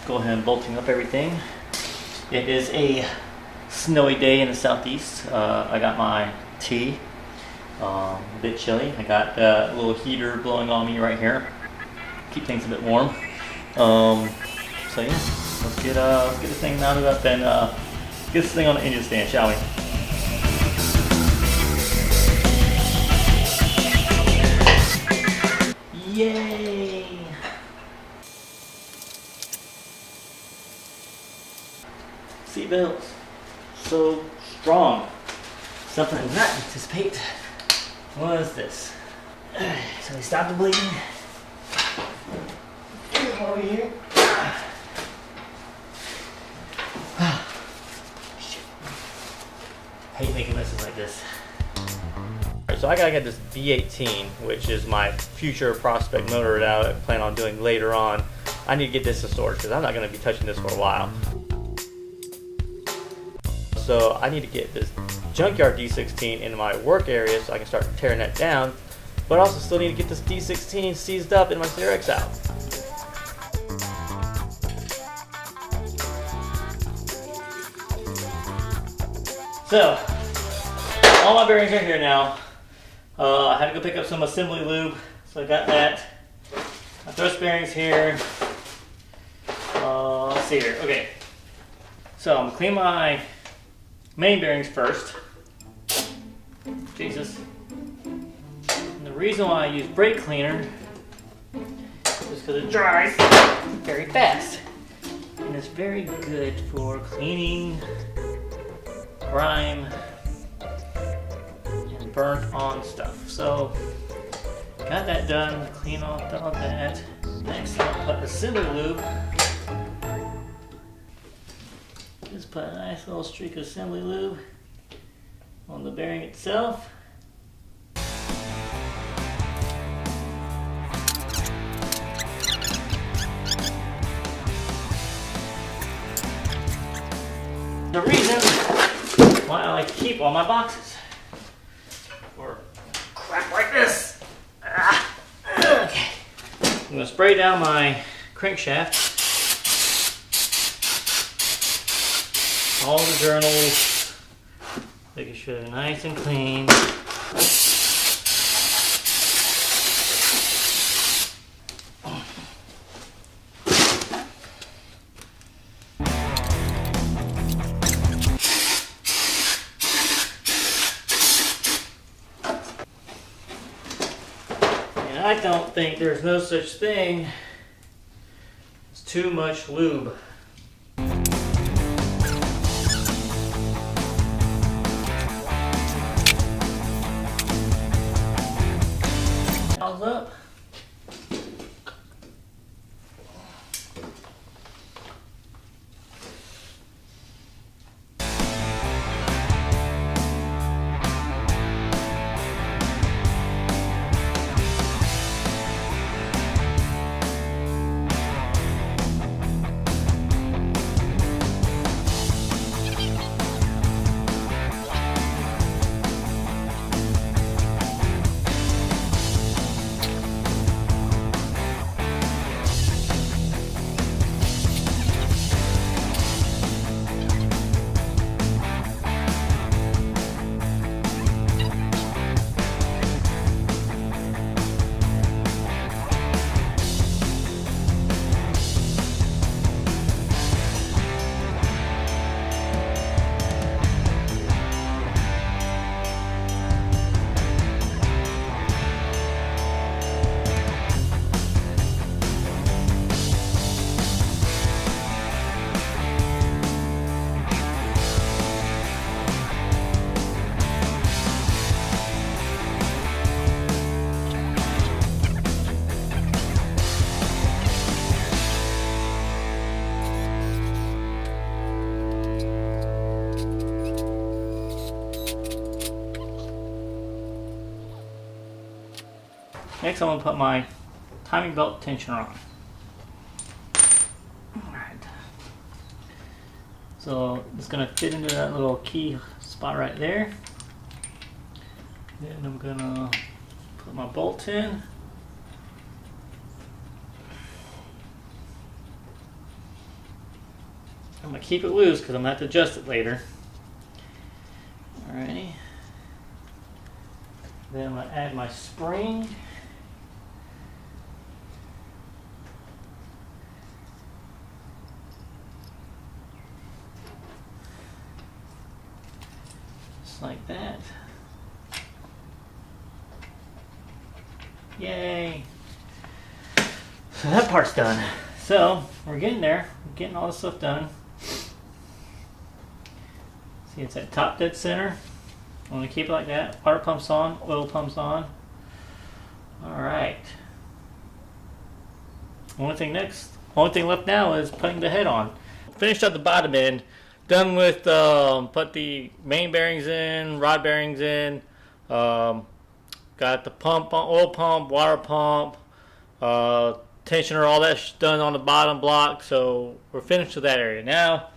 go ahead and bolting up everything. It is a snowy day in the southeast. I got my tea. A bit chilly. I got a little heater blowing on me right here. Keep things a bit warm. So yeah, let's get this thing mounted up and get this thing on the engine stand, shall we? Yay! Seatbelts, so strong. Something I did not anticipate was this. So we stop the bleeding. Over here. Hate making messes like this. Alright, so I gotta get this V18, which is my future prospect motor that I plan on doing later on. I need to get this to storage because I'm not gonna be touching this for a while. So I need to get this Junkyard D16 into my work area so I can start tearing that down, but I also still need to get this D16 seized up in my CRX out. So, all my bearings are here now. I had to go pick up some assembly lube, so I got that. My thrust bearings here. Let's see here. Okay. So I'm gonna clean my main bearings first. Jesus. And the reason why I use brake cleaner is because it dries very fast. And it's very good for cleaning grime and burnt on stuff. So got that done, clean off all that. Next I'll put assembly lube. Just put a nice little streak of assembly lube on the bearing itself. The reason why I like to keep all my boxes or crap like this. Okay, I'm going to spray down my crankshaft. All the journals, making sure they're nice and clean. And I don't think there's no such thing as too much lube. Up. Next I'm going to put my timing belt tensioner on. Alright. So it's going to fit into that little key spot right there. Then I'm going to put my bolt in. I'm going to keep it loose because I'm going to have to adjust it later. Alrighty. Then I'm going to add my spring. Just like that. Yay! So that part's done. So we're getting there. We're getting all this stuff done. See, it's at top dead center. I'm going to keep it like that. Water pump's on, oil pump's on. Alright. Only thing left now is putting the head on. Finished up the bottom end. Done with put the main bearings in, rod bearings in. Got the pump, oil pump, water pump, tensioner, all that done on the bottom block. So we're finished with that area. Now,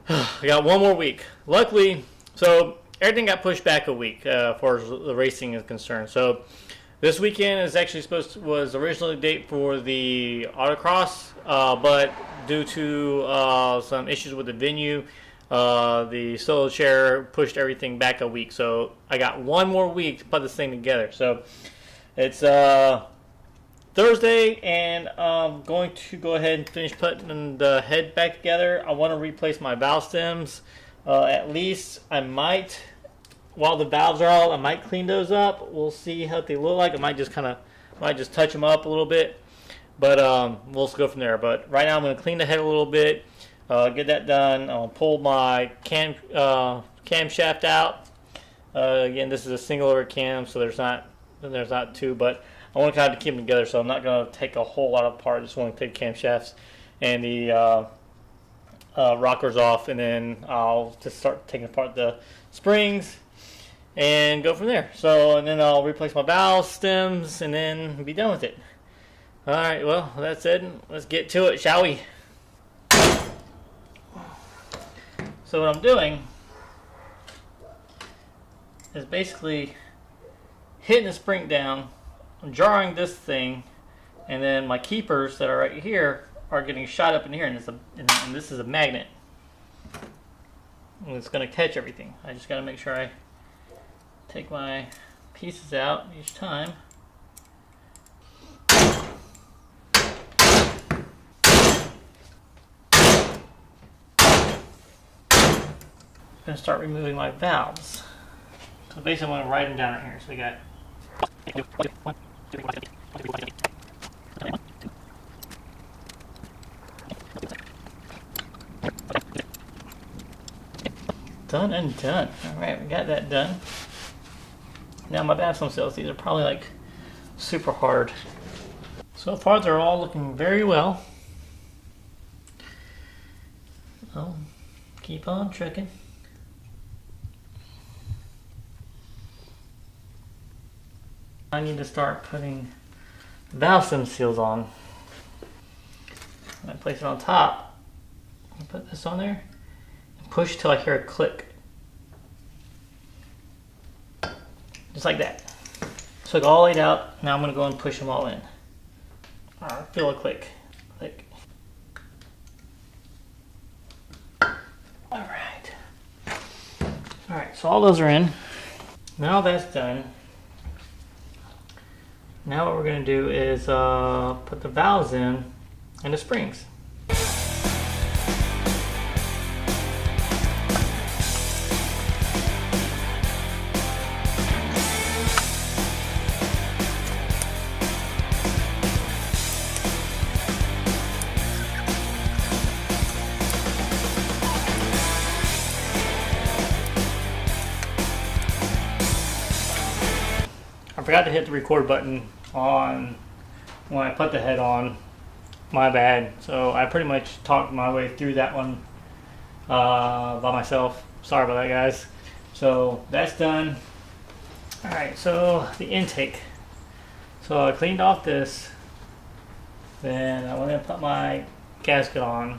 I got one more week. Luckily, so everything got pushed back a week as far as the racing is concerned. So this weekend is actually was originally date for the Autocross, but due to some issues with the venue, the solo chair pushed everything back a week. So I got one more week to put this thing together. So it's Thursday, and I'm going to go ahead and finish putting the head back together. I want to replace my valve stems. At least I might, while the valves are out, I might clean those up. We'll see how they look like. I might just touch them up a little bit, but we'll go from there. But right now I'm going to clean the head a little bit. Get that done. I'll pull my camshaft out. Again, this is a single over cam, so there's not two, but I want to kind of keep them together, so I'm not going to take a whole lot apart. I just want to take camshafts and the rockers off, and then I'll just start taking apart the springs and go from there. So, and then I'll replace my valve stems and then be done with it. All right, well, that's it. Let's get to it, shall we? So what I'm doing is basically hitting the spring down, I'm jarring this thing, and then my keepers that are right here are getting shot up in here, and this is a magnet. And it's going to catch everything. I just got to make sure I take my pieces out each time. I'm going to start removing my valves. So basically I'm going to write them down right here. So we got done and done. Alright, we got that done. Now my bathroom cells, these are probably like super hard. So far they're all looking very well. So keep on trucking. I need to start putting valve stem seals on. I place it on top. I put this on there and push till I hear a click. Just like that. So I got all laid out. Now I'm going to go and push them all in. I feel a click. Click. Alright. Alright, so all those are in. Now that's done. Now what we're going to do is put the valves in and the springs. I forgot to hit the record button on when I put the head on. My bad. So I pretty much talked my way through that one by myself. Sorry about that, guys. So that's done. Alright, so the intake. So I cleaned off this. Then I went and put my gasket on.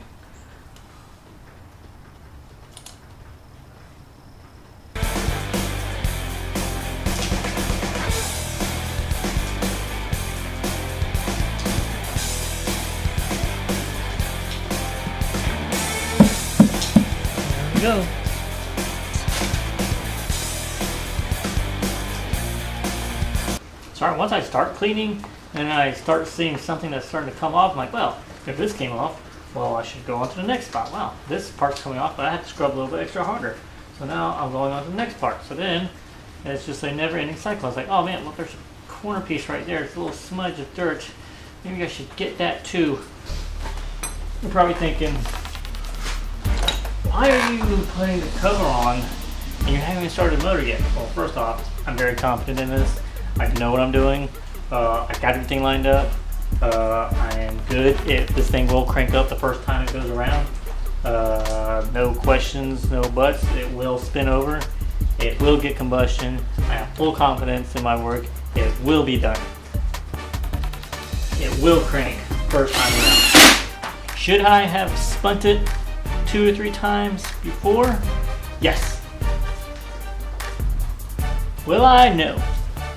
we go. So once I start cleaning and I start seeing something that's starting to come off, I'm like, well, if this came off, well, I should go on to the next spot. Wow, this part's coming off, but I have to scrub a little bit extra harder. So now I'm going on to the next part. So then it's just a never-ending cycle. I was like, oh man, look, there's a corner piece right there. It's a little smudge of dirt. Maybe I should get that too. You're probably thinking, why are you putting the cover on and you haven't even started the motor yet? Well, first off, I'm very confident in this. I know what I'm doing. I got everything lined up. I am good. This thing will crank up the first time it goes around. No questions, no buts. It will spin over. It will get combustion. I have full confidence in my work. It will be done. It will crank first time around. Should I have spun it 2 or 3 times before? Yes. Will I? No.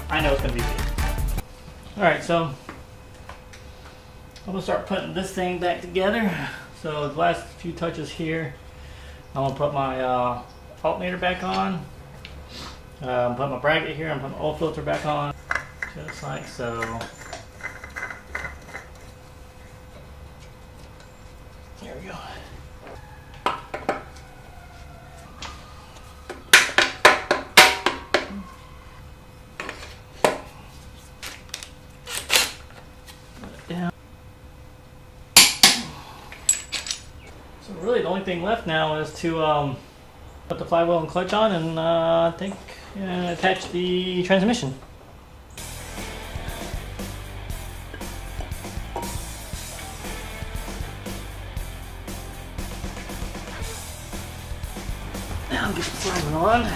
I know it's going to be good. Alright, so I'm going to start putting this thing back together. So the last few touches here, I'm going to put my alternator back on. I'm putting my bracket here, I'm putting my oil filter back on. Just like so. There we go. Down. So really the only thing left now is to put the flywheel and clutch on and I think attach the transmission. Now get the flywheel on.